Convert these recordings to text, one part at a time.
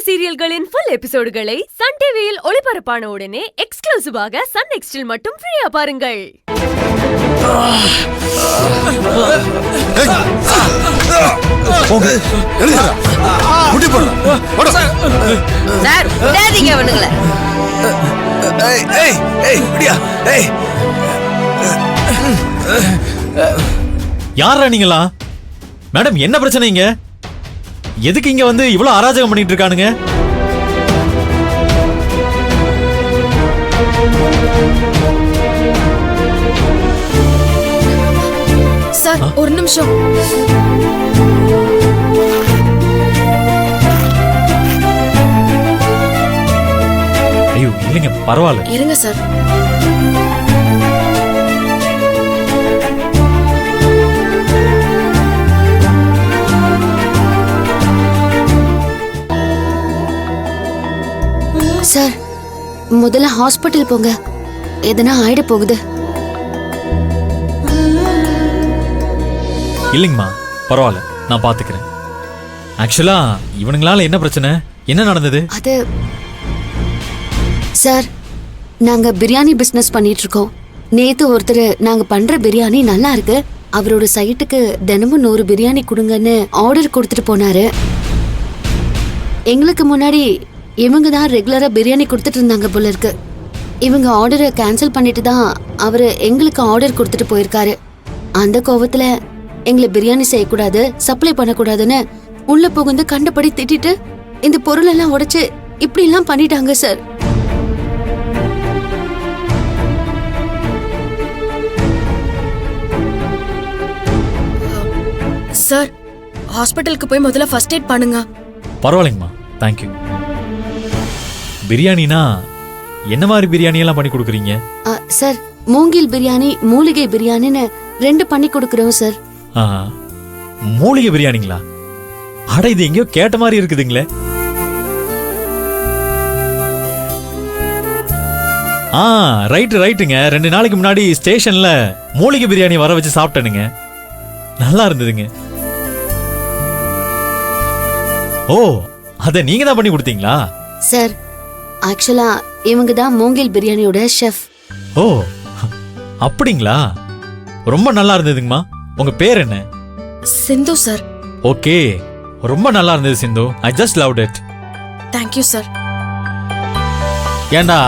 சீரியல்களின் full எபிசோடுகளை Sun டிவியில் ஒளிபரப்பான உடனே எக்ஸ்க்ளூசிவாக சன் நெக்ஸ்டில் மட்டும் ஃப்ரீயா பாருங்கள். சார் விடாதீங்க அவனுங்கள. யாரா நீங்களா? மேடம் என்ன பிரச்சனை இங்க? எதுக்கு இங்க வந்து இவ்வளவு அராஜகம் பண்ணிட்டு இருக்கானுங்க? சார் ஒரு நிமிஷம். ஐயோ இல்லைங்க, பரவாயில்ல இருங்க சார். சார் முதல்ல ஹாஸ்பிட்டல் போங்க, எதனா ஆயிட போகுது. இல்லைங்கம்மா, பரவாயில்ல, நான் பாத்துக்கிறேன். ஆக்சுவலா இவனுங்களால என்ன பிரச்சனை, என்ன நடந்தது? அது சார், நாங்க பிரியாணி பிசினஸ் பண்ணிட்டு இருக்கோம். நேத்து ஒருத்தர் நாங்க பண்ற பிரியாணி நல்லா இருக்கு, அவரோட சைட்டுக்கு தினமும் 100 பிரியாணி கொடுங்கன்னு ஆர்டர் கொடுத்துட்டு போனாரு. எங்களுக்கு முன்னாடி இவங்க தான் ரெகுலரா பிரியாணி கொடுத்துட்டு இருந்தாங்க போல இருக்கு. இவங்க ஆர்டரை கேன்சல் பண்ணிட்டு தான் அவரு எங்களுக்கு ஆர்டர் கொடுத்துட்டு போயிருக்காரு. அந்த கோவத்துல எங்களை பிரியாணி செய்யக்கூடாது, சப்ளை பண்ணக்கூடாதுன்னு உள்ள புகுந்து கண்டபடி திட்டிட்டு இந்த பொருள் எல்லாம் உடைச்சு இப்படி எல்லாம் பண்ணிட்டாங்க சார். சார் ஹாஸ்பிட்டலுக்கு போய் முதல்ல ஃபர்ஸ்ட் எய்ட் பண்ணுங்க. பரவாயில்லைங்கம்மா, தேங்க்யூ. பிரியாணினா என்ன மாதிரி பிரியாணி எல்லாம் பண்ணி கொடுக்குறீங்க? சார் மூங்கில் பிரியாணி, மூலிகை பிரியாணின்னு 2 பண்ணி கொடுக்குறோம் சார். மூலிகை பிரியாணிங்களா? அட இது எங்கேயோ கேட்ட மாதிரி இருக்குதுங்களே. ரைட்டுங்க. 2 நாளைக்கு முன்னாடி ஸ்டேஷன்ல மூலிகை பிரியாணி வர வச்சு சாப்பிட்டேனுங்க, நல்லா இருந்ததுங்க. ஓ, அத நீங்க தான் பண்ணி கொடுத்தீங்களா? சார் ஆக்சுவலா இவங்க தான் மூங்கில் பிரியாணியோட ஷெஃப். ஓ அப்படிங்களா? ரொம்ப நல்லா இருந்ததுங்கம்மா. உங்க பேர் என்ன? சிந்து சார். ஓகே, ரொம்ப நல்லா இருந்தது Sindhu. I just loved it. Thank you sir. ஏண்டா,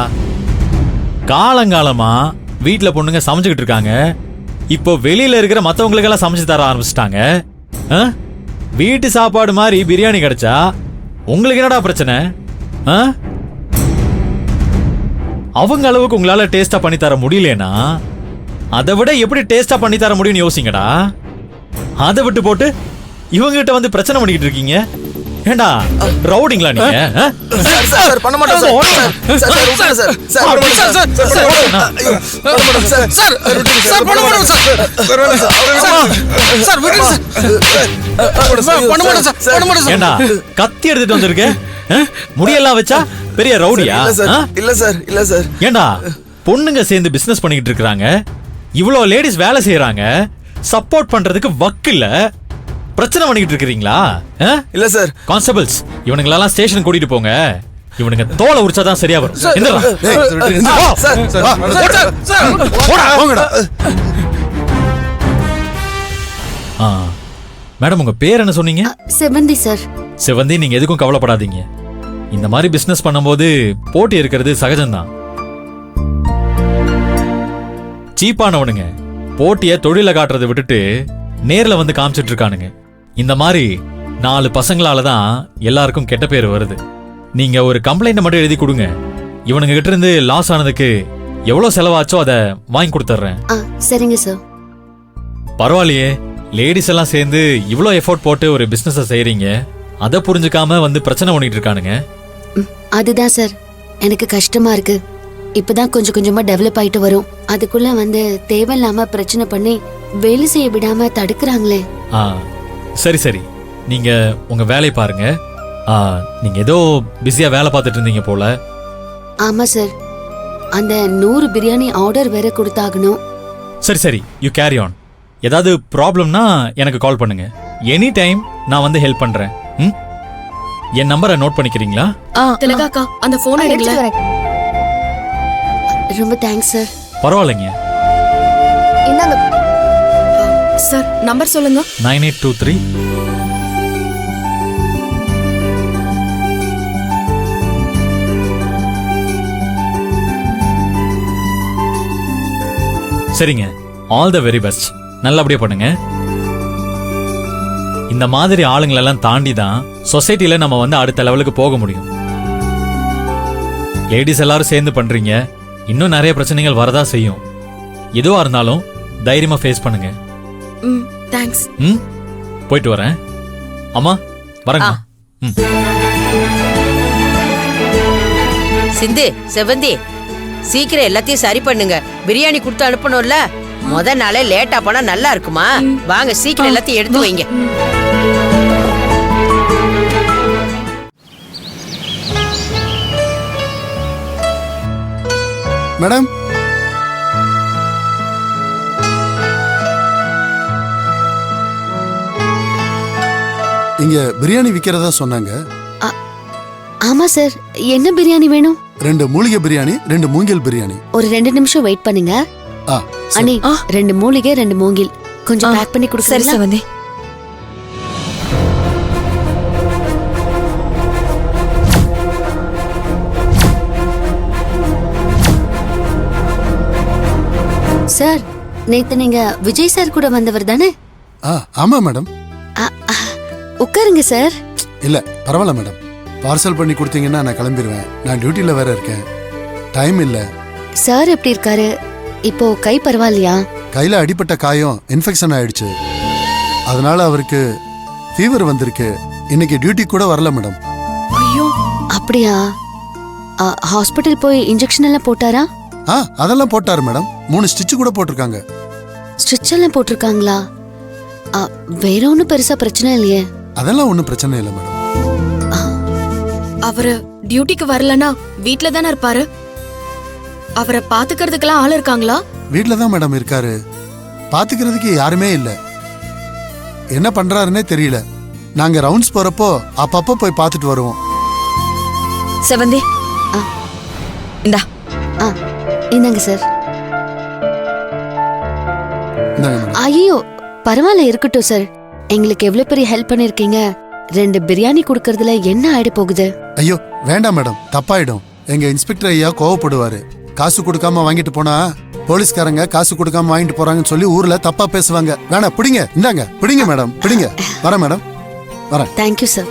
காலங்காலமா வீட்டுல பொண்ணுங்க சமைச்சுக்கிட்டு இருக்காங்க, இப்போ வெளியில இருக்கிற மத்தவங்களுக்கெல்லாம் சமைச்சு தர ஆரம்பிச்சிட்டாங்க. வீட்டு சாப்பாடு மாதிரி பிரியாணி கிடைச்சா உங்களுக்கு என்னடா பிரச்சனை? அவங்க அளவுக்கு உங்களால டேஸ்டா பண்ணி தர முடியலனா அதை விட எப்படி டேஸ்டா பண்ணி தர முடியும்னு யோசிங்கடா. அதை விட்டு போட்டு இவங்க கிட்ட வந்து பிரச்சனை பண்ணிக்கிட்டு இருக்கீங்க. ஏண்டா ரவுடிங்களா நீங்க? சார் பண்ண மாட்டோம் சார். சார் விட்டுங்க சார். சார் பண்ண மாட்டோம் சார். சார் சார் பண்ண மாட்டோம் சார். சார் விட்டுங்க சார். பண்ண மாட்டோம் சார். பண்ண மாட்டோம் சார். ஏண்டா கத்தி எடுத்துட்டு வந்திருக்க? முடியெல்லாம் வச்சா பெரிய ரவுடியா? இல்ல சார், இல்ல சார். ஏண்டா பொண்ணுங்க சேர்ந்து பிசினஸ் பண்ணிக்கிட்டு இருக்காங்க, இவ்வளோ லேடிஸ் வேலை செய்யறாங்க, சப்போர்ட் பண்றதுக்கு வக்கு இல்ல, பிரச்சனை பண்ணிக்கிட்டு இருக்கீங்களா? இல்ல சார். கான்ஸ்டபிள்ஸ், இவனுங்களெல்லாம் ஸ்டேஷன் கூட்டிட்டு போங்க. இவனுங்க தோலை உரிச்சாதான் சரியா வரும். மேடம் உங்க பேர் என்ன சொன்னீங்க? செவந்தி சார். செவந்தி, நீங்க எதுக்கும் கவலைப்படாதீங்க. இந்த மாதிரி பிசினஸ் பண்ணும்போது போட்டி இருக்கிறது சகஜம்தான். சீப்பானவனுங்க போட்டிய தொழில காட்டுறதை விட்டுட்டு நேர்ல வந்து காமிச்சிட்டு இருக்கானுங்க. இந்த மாதிரி 4 பசங்களால தான் எல்லாருக்கும் கெட்ட பேர் வருது. நீங்க ஒரு கம்ப்ளைண்ட் மட்டும் எழுதி கொடுங்க, இவனுங்க கிட்ட இருந்து லாஸ் ஆனதுக்கு எவ்வளவு செலவாச்சோ அதை வாங்கி கொடுத்துறேன். சரிங்க சார். பரவாயில்லையே, லேடிஸ் எல்லாம் சேர்ந்து இவ்வளோ எஃபோர்ட் போட்டு ஒரு பிசினஸ் செய்யறீங்க, அதை புரிஞ்சுக்காம வந்து பிரச்சனை பண்ணிட்டு இருக்கானுங்க. அதுதான் சார் எனக்கு கஷ்டமா இருக்கு. இப்பதான் கொஞ்சம் கொஞ்சமா டெவலப் ஆயிட்டு வரும், அதுக்குள்ள வந்து தேவையில்லாம பிரச்சனை பண்ணி வேலை செய்ய விடாம தடுக்கிறாங்களே. சரி சரி, நீங்க உங்க வேலையை பாருங்க. நீங்க ஏதோ பிஸியா வேலை பார்த்துட்டு இருந்தீங்க போல. ஆமா சார், அந்த 100 பிரியாணி ஆர்டர் வேற கொடுத்தாகணும். சரி சரி, யூ கேரி ஆன். ஏதாவது ப்ராப்ளம்னா எனக்கு கால் பண்ணுங்க. எனி டைம் நான் வந்து ஹெல்ப் பண்றேன். என் நம்பரை நோட் பண்ணிக்கிறீங்களா? திலகாக்கா அந்த போன் எடுக்கல. ரொம்ப தேங்க்ஸ் சார். பரவாயில்லைங்க. சார் நம்பர் சொல்லுங்க. 9823 சரிங்க. All the very best. நல்லபடியா பண்ணுங்க. இந்த மாதிரி ஆளுங்களெல்லாம் தாண்டி தான் சொசைட்டில நம்ம வந்து அடுத்த லெவலுக்கு போக முடியும். லேடிஸ் எல்லாரும் சேர்ந்து பண்றீங்க. இன்னும் நிறைய பிரச்சனைகள் வரதா செய்யும். எதுவா இருந்தாலும் தைரியமா ஃபேஸ் பண்ணுங்க. தேங்க்ஸ். போயிட்டு வரேன். அம்மா வரேங்க. சிந்து, செவந்தி, சீக்கிரம் எல்லாத்தையும் சரி பண்ணுங்க. பிரியாணி கொடுத்து அனுப்பணும்ல. முத நாளே லேட்டா போனா நல்லா இருக்குமா? வாங்க சீக்கிரம் எல்லாத்தையும் எடுத்து வைங்க. மேடம், இங்க பிரியாணி விக்கிறதா சொன்னாங்க. ஆமா சார். என்ன பிரியாணி வேணும்? 2 மூலிகை பிரியாணி, 2 மூங்கில் பிரியாணி. ஒரு 2 நிமிஷம் வெயிட் பண்ணுங்க. அண்ணி 2 மூலிகை 2 மூங்கில் கொஞ்சம் பேக் பண்ணி கொடுங்க. செவந்தி. சார், நேத்து நீங்க விஜய் சார் கூட வந்தவர் தானே? ஆமா மேடம். உட்காருங்க சார். இல்ல பரவாயில்ல மேடம். பார்சல் பண்ணி கொடுத்தீங்கன்னா நான் கிளம்பிடுவேன். நான் டியூட்டில வேற இருக்கேன். டைம் இல்ல. சார் எப்படி இருக்காரு? இப்போ கை பரவாயில்லையா? கையில அடிபட்ட காயம் இன்ஃபெக்ஷன் ஆயிடுச்சு. அதனால அவருக்கு ஃபீவர் வந்திருக்கு. இன்னைக்கு டியூட்டி கூட வரல மேடம். ஐயோ, அப்படியா? ஹாஸ்பிடல் போய் இன்ஜெக்ஷன் எல்லாம் போட்டாரா? அதெல்லாம் போட்டாரு மேடம். 3 ஸ்டிச் கூட போட்டிருக்காங்க. ஸ்டிச் எல்லாம் போட்டிருக்காங்களா? வேற ஒன்றும் பெருசா பிரச்சனை இல்லையே? அதெல்லாம் ஒன்றும் பிரச்சனை இல்லை மேடம். அவரு டியூட்டிக்கு வரலனா வீட்ல தானே இருப்பாரு. அவரை பாத்துக்கிறதுக்கெல்லாம் ஆள் இருக்காங்களா? வீட்ல தான் மேடம் இருக்காரு. பாத்துக்கிறதுக்கு யாருமே இல்ல. என்ன பண்றாருன்னே தெரியல. நாங்க ரவுண்ட்ஸ் போறப்போ அப்பப்போ போய் பார்த்துட்டு வருவோம். செவந்தி, இந்தா. இந்தாங்க சார். இந்தாங்க மேடம். ஐயோ பரவாயில்ல, இருக்கட்டும் சார். எங்களுக்கு எவ்வளவு பெரிய ஹெல்ப் பண்ணிருக்கீங்க. 2 பிரியாணி குடுக்கறதுல என்ன ஆயிட போகுது? ஐயோ வேண்டாம் மேடம், தப்பாயிடும். எங்க இன்ஸ்பெக்டர் ஐயா கோவப்படுவாரு. காசு கொடுக்காம வாங்கிட்டு போனா போலீஸ்காரங்க காசு கொடுக்காம வாங்கிட்டு போறாங்கன்னு சொல்லி ஊர்ல தப்பா பேசுவாங்க. வேணா பிடிங்க. இந்தாங்க பிடிங்க மேடம், பிடிங்க. வரேன் மேடம், வரேன். Thank you sir.